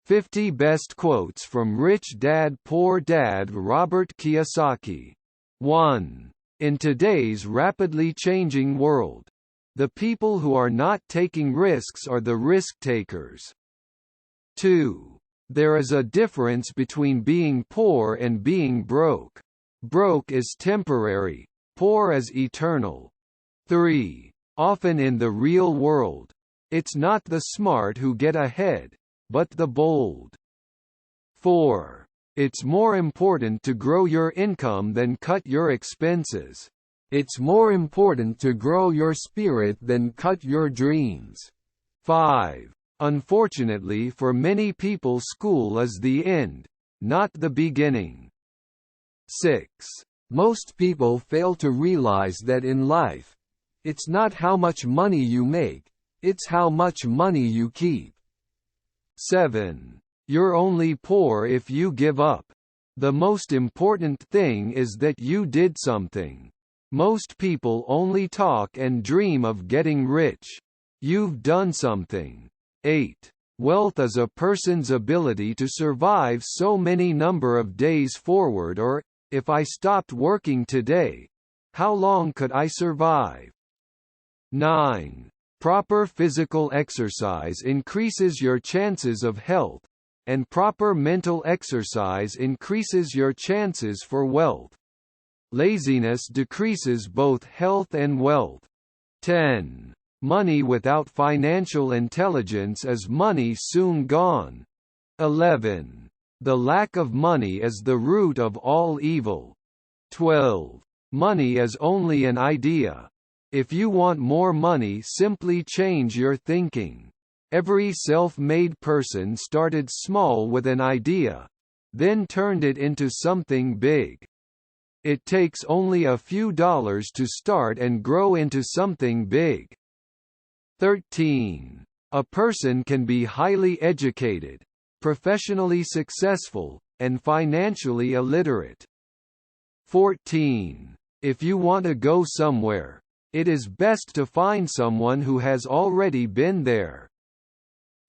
50 Best Quotes from Rich Dad Poor Dad Robert Kiyosaki. 1. In today's rapidly changing world, the people who are not taking risks are the risk-takers. 2. There is a difference between being poor and being broke. Broke is temporary, poor is eternal. 3. Often in the real world, it's not the smart who get ahead, but the bold. 4. It's more important to grow your income than cut your expenses. It's more important to grow your spirit than cut your dreams. 5. Unfortunately for many people, school is the end, not the beginning. 6. Most people fail to realize that in life, it's not how much money you make, it's how much money you keep. 7. You're only poor if you give up. The most important thing is that you did something. Most people only talk and dream of getting rich. You've done something. 8. Wealth is a person's ability to survive so many number of days forward, or, if I stopped working today, how long could I survive? 9. Proper physical exercise increases your chances of health, and proper mental exercise increases your chances for wealth. Laziness decreases both health and wealth. 10. Money without financial intelligence is money soon gone. 11. The lack of money is the root of all evil. 12. Money is only an idea. If you want more money, simply change your thinking. Every self-made person started small with an idea, then turned it into something big. It takes only a few dollars to start and grow into something big. 13. A person can be highly educated, professionally successful, and financially illiterate. 14. If you want to go somewhere, it is best to find someone who has already been there.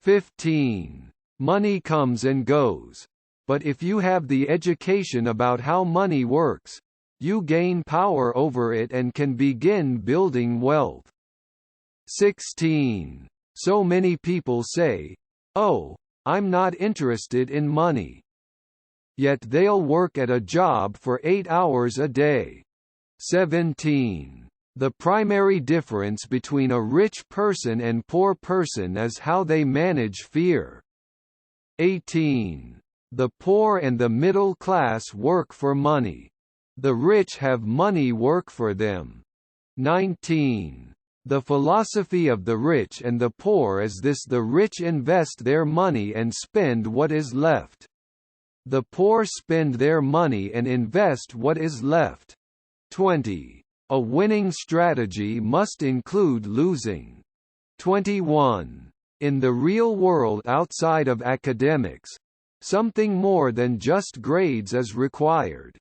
15. Money comes and goes, but if you have the education about how money works, you gain power over it and can begin building wealth. 16. So many people say, "Oh, I'm not interested in money." Yet they'll work at a job for 8 hours a day. 17. The primary difference between a rich person and poor person is how they manage fear. 18. The poor and the middle class work for money. The rich have money work for them. 19. The philosophy of the rich and the poor is this: the rich invest their money and spend what is left. The poor spend their money and invest what is left. 20. A winning strategy must include losing. 21. In the real world outside of academics, something more than just grades is required.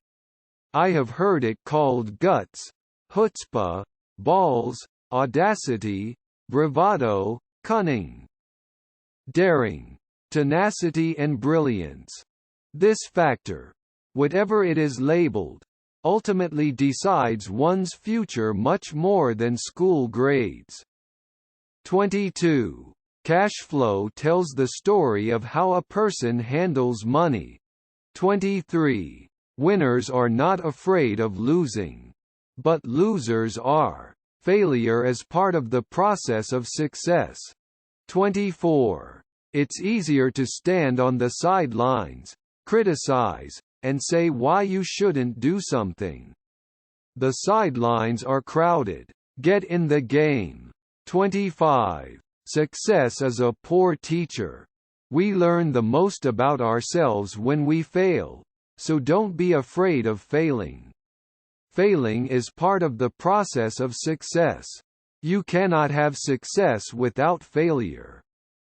I have heard it called guts, chutzpah, balls, audacity, bravado, cunning, daring, tenacity and brilliance. This factor, whatever it is labeled, ultimately decides one's future much more than school grades. 22. Cash flow tells the story of how a person handles money. 23. Winners are not afraid of losing. But losers are. Failure is part of the process of success. 24. It's easier to stand on the sidelines, criticize, and say why you shouldn't do something. The sidelines are crowded. Get in the game. 25. Success is a poor teacher. We learn the most about ourselves when we fail, so don't be afraid of failing. Failing is part of the process of success. You cannot have success without failure.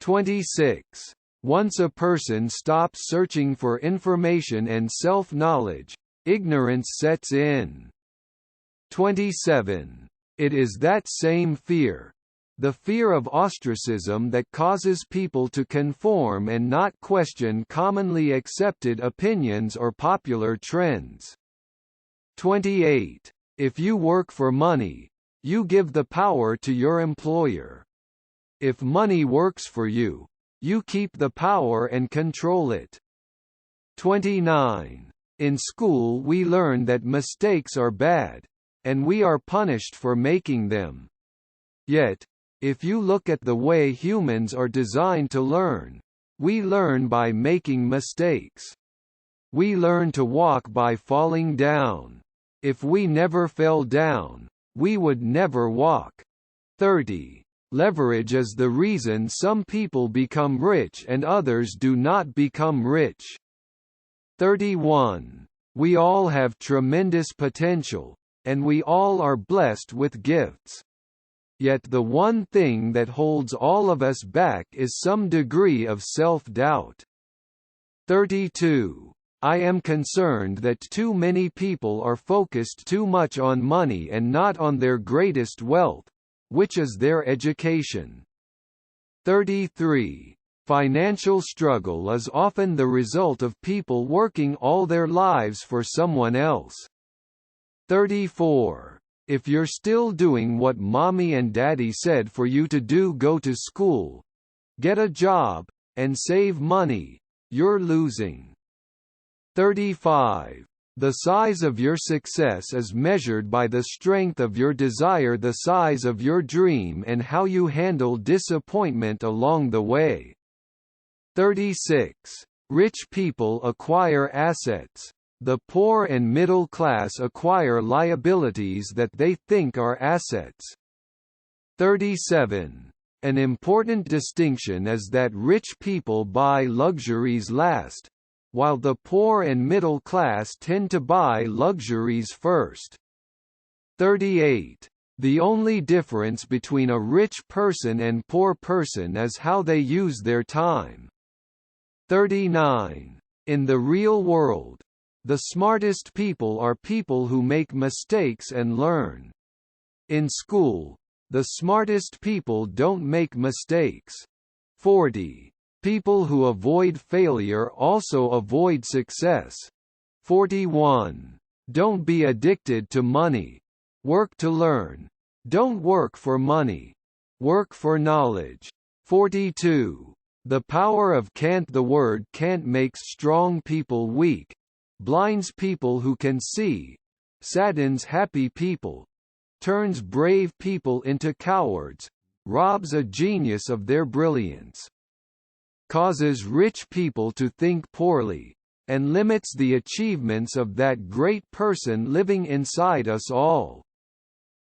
26. Once a person stops searching for information and self-knowledge, ignorance sets in. 27. It is that same fear, the fear of ostracism that causes people to conform and not question commonly accepted opinions or popular trends. 28. If you work for money, you give the power to your employer. If money works for you, you keep the power and control it. 29. In school we learn that mistakes are bad, and we are punished for making them. Yet, if you look at the way humans are designed to learn, we learn by making mistakes. We learn to walk by falling down. If we never fell down, we would never walk. 30. Leverage is the reason some people become rich and others do not become rich. 31. We all have tremendous potential, and we all are blessed with gifts. Yet the one thing that holds all of us back is some degree of self-doubt. 32. I am concerned that too many people are focused too much on money and not on their greatest wealth, which is their education. 33. Financial struggle is often the result of people working all their lives for someone else. 34. If you're still doing what mommy and daddy said for you to do, go to school, get a job, and save money, you're losing. 35. The size of your success is measured by the strength of your desire, the size of your dream, and how you handle disappointment along the way. 36. Rich people acquire assets. The poor and middle class acquire liabilities that they think are assets. 37. An important distinction is that rich people buy luxuries last, while the poor and middle class tend to buy luxuries first. 38. The only difference between a rich person and poor person is how they use their time. 39. In the real world, the smartest people are people who make mistakes and learn. In school, the smartest people don't make mistakes. 40. People who avoid failure also avoid success. 41. Don't be addicted to money. Work to learn. Don't work for money. Work for knowledge. 42. The power of can't. The word can't makes strong people weak, blinds people who can see, saddens happy people, turns brave people into cowards, robs a genius of their brilliance, causes rich people to think poorly, and limits the achievements of that great person living inside us all.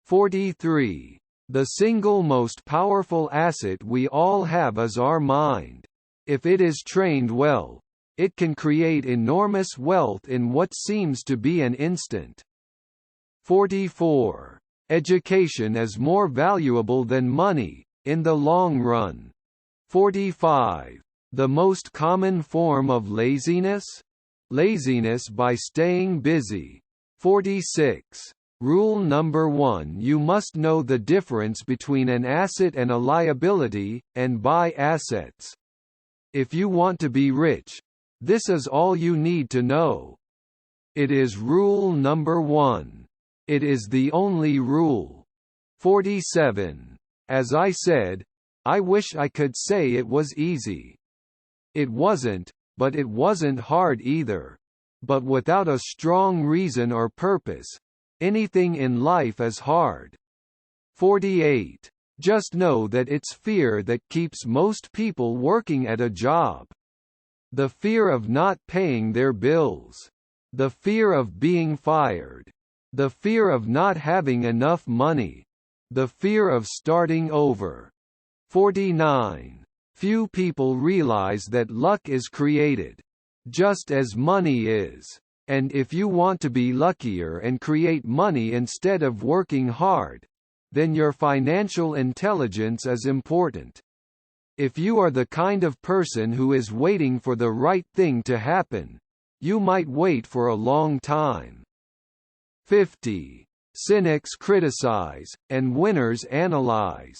43. The single most powerful asset we all have is our mind. If it is trained well, it can create enormous wealth in what seems to be an instant. 44. Education is more valuable than money, in the long run. 45. The most common form of laziness? Laziness by staying busy. 46. Rule number 1: you must know the difference between an asset and a liability, and buy assets. If you want to be rich, this is all you need to know. It is rule number 1. It is the only rule. 47. As I said, I wish I could say it was easy. It wasn't, but it wasn't hard either. But without a strong reason or purpose, anything in life is hard. 48. Just know that it's fear that keeps most people working at a job. The fear of not paying their bills. The fear of being fired. The fear of not having enough money. The fear of starting over. 49. Few people realize that luck is created, just as money is. And if you want to be luckier and create money instead of working hard, then your financial intelligence is important. If you are the kind of person who is waiting for the right thing to happen, you might wait for a long time. 50. Cynics criticize, and winners analyze.